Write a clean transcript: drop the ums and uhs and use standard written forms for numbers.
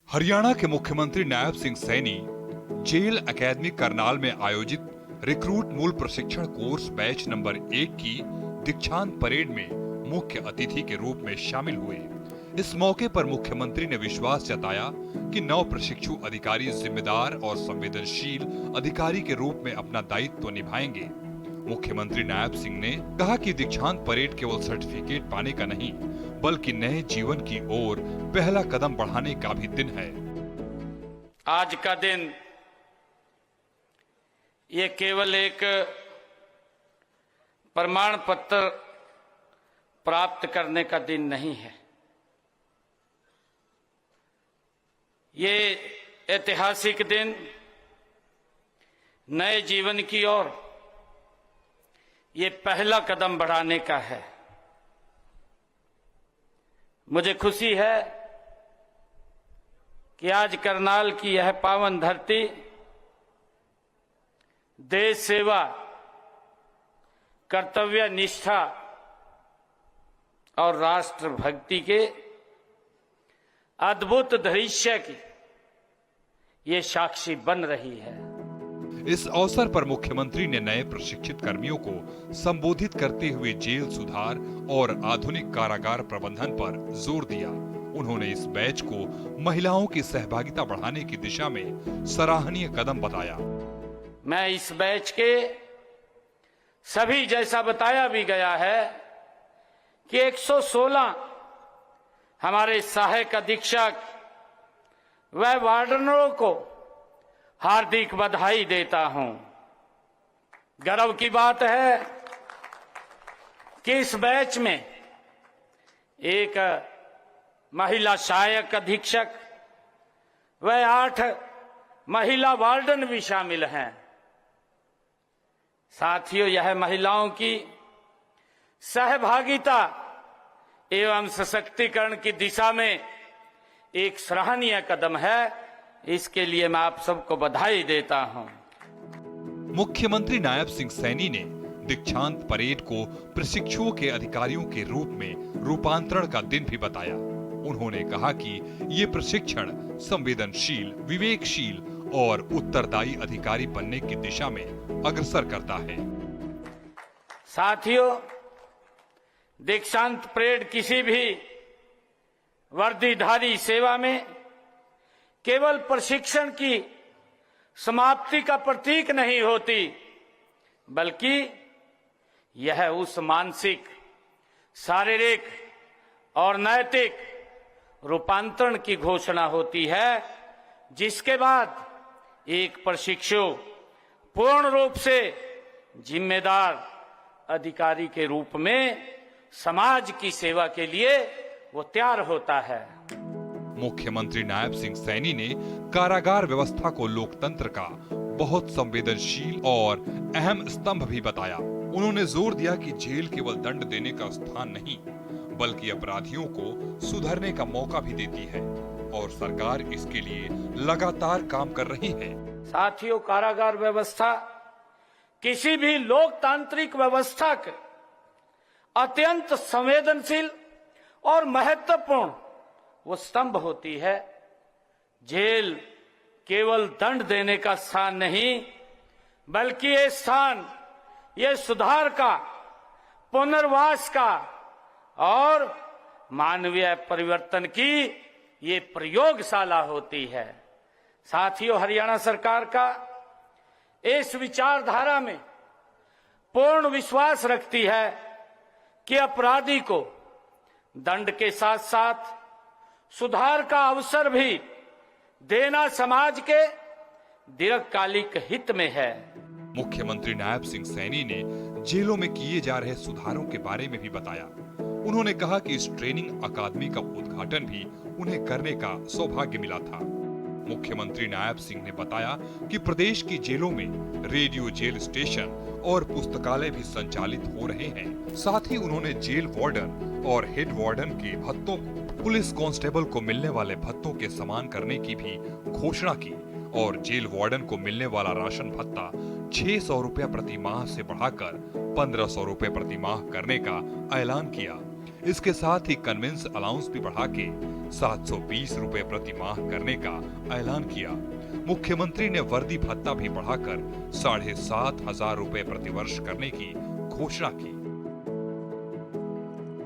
हरियाणा के मुख्यमंत्री Nayab Singh Saini jail academy Karnal में आयोजित रिक्रूट मूल प्रशिक्षण कोर्स बैच नंबर 1 की दीक्षांत परेड में मुख्य अतिथि के रूप में शामिल हुए। इस मौके पर मुख्यमंत्री ने विश्वास जताया कि नव प्रशिक्षु अधिकारी जिम्मेदार और संवेदनशील अधिकारी के रूप में अपना दायित्व निभाएंगे। मुख्यमंत्री नायब सिंह ने कहा कि दीक्षांत परेड केवल सर्टिफिकेट पाने का नहीं, बल्कि नए जीवन की ओर पहला कदम बढ़ाने का भी दिन है। आज का दिन ये केवल एक प्रमाण पत्र प्राप्त करने का दिन नहीं है। ये ऐतिहासिक दिन नए जीवन की ओर ये पहला कदम बढ़ाने का है। मुझे खुशी है कि आज करनाल की यह पावन धरती देश सेवा, कर्तव्य निष्ठा और राष्ट्र भक्ति के अद्भुत दृश्य की ये साक्षी बन रही है। इस अवसर पर मुख्यमंत्री ने नए प्रशिक्षित कर्मियों को संबोधित करते हुए जेल सुधार और आधुनिक कारागार प्रबंधन पर जोर दिया। उन्होंने इस बैच को महिलाओं की सहभागिता बढ़ाने की दिशा में सराहनीय कदम बताया। मैं इस बैच के सभी, जैसा बताया भी गया है कि 116 हमारे सहायक अधीक्षक व वार्डनरों को हार्दिक बधाई देता हूं। गर्व की बात है कि इस बैच में एक महिला सहायक अधीक्षक व 8 महिला वार्डन भी शामिल हैं। साथियों, यह महिलाओं की सहभागिता एवं सशक्तिकरण की दिशा में एक सराहनीय कदम है। इसके लिए मैं आप सबको बधाई देता हूं। मुख्यमंत्री नायब सिंह सैनी ने दीक्षांत परेड को प्रशिक्षुओं के अधिकारियों के रूप में रूपांतरण का दिन भी बताया। उन्होंने कहा कि ये प्रशिक्षण संवेदनशील, विवेकशील और उत्तरदायी अधिकारी बनने की दिशा में अग्रसर करता है। साथियों, दीक्षांत परेड किसी भी वर्दीधारी सेवा में केवल प्रशिक्षण की समाप्ति का प्रतीक नहीं होती, बल्कि यह उस मानसिक, शारीरिक और नैतिक रूपांतरण की घोषणा होती है जिसके बाद एक प्रशिक्षु पूर्ण रूप से जिम्मेदार अधिकारी के रूप में समाज की सेवा के लिए वो तैयार होता है। मुख्यमंत्री नायब सिंह सैनी ने कारागार व्यवस्था को लोकतंत्र का बहुत संवेदनशील और अहम स्तंभ भी बताया। उन्होंने जोर दिया कि जेल केवल दंड देने का स्थान नहीं, बल्कि अपराधियों को सुधरने का मौका भी देती है और सरकार इसके लिए लगातार काम कर रही है। साथियों, कारागार व्यवस्था किसी भी लोकतांत्रिक व्यवस्था के अत्यंत संवेदनशील और महत्वपूर्ण वो स्तंभ होती है। जेल केवल दंड देने का स्थान नहीं, बल्कि ये स्थान ये सुधार का, पुनर्वास का और मानवीय परिवर्तन की ये प्रयोगशाला होती है। साथियों, हरियाणा सरकार का इस विचारधारा में पूर्ण विश्वास रखती है कि अपराधी को दंड के साथ साथ सुधार का अवसर भी देना समाज के दीर्घकालिक हित में है। मुख्यमंत्री नायब सिंह सैनी ने जेलों में किए जा रहे सुधारों के बारे में भी बताया। उन्होंने कहा कि इस ट्रेनिंग अकादमी का उद्घाटन भी उन्हें करने का सौभाग्य मिला था। मुख्यमंत्री नायब सिंह ने बताया कि प्रदेश की जेलों में रेडियो जेल स्टेशन और पुस्तकालय भी संचालित हो रहे हैं। साथ ही उन्होंने जेल वार्डन और हेड वार्डन के भत्तों को पुलिस कांस्टेबल को मिलने वाले भत्तों के समान करने की भी घोषणा की और जेल वार्डन को मिलने वाला राशन भत्ता 600 रुपया प्रति माह से बढ़ाकर 1500 रुपये प्रति माह करने का ऐलान किया। इसके साथ ही कन्वेंस अलाउंस भी बढ़ा के 720 रुपए प्रति माह करने का ऐलान किया। मुख्यमंत्री ने वर्दी भत्ता भी बढ़ाकर 7,500 रुपए प्रतिवर्ष करने की घोषणा की।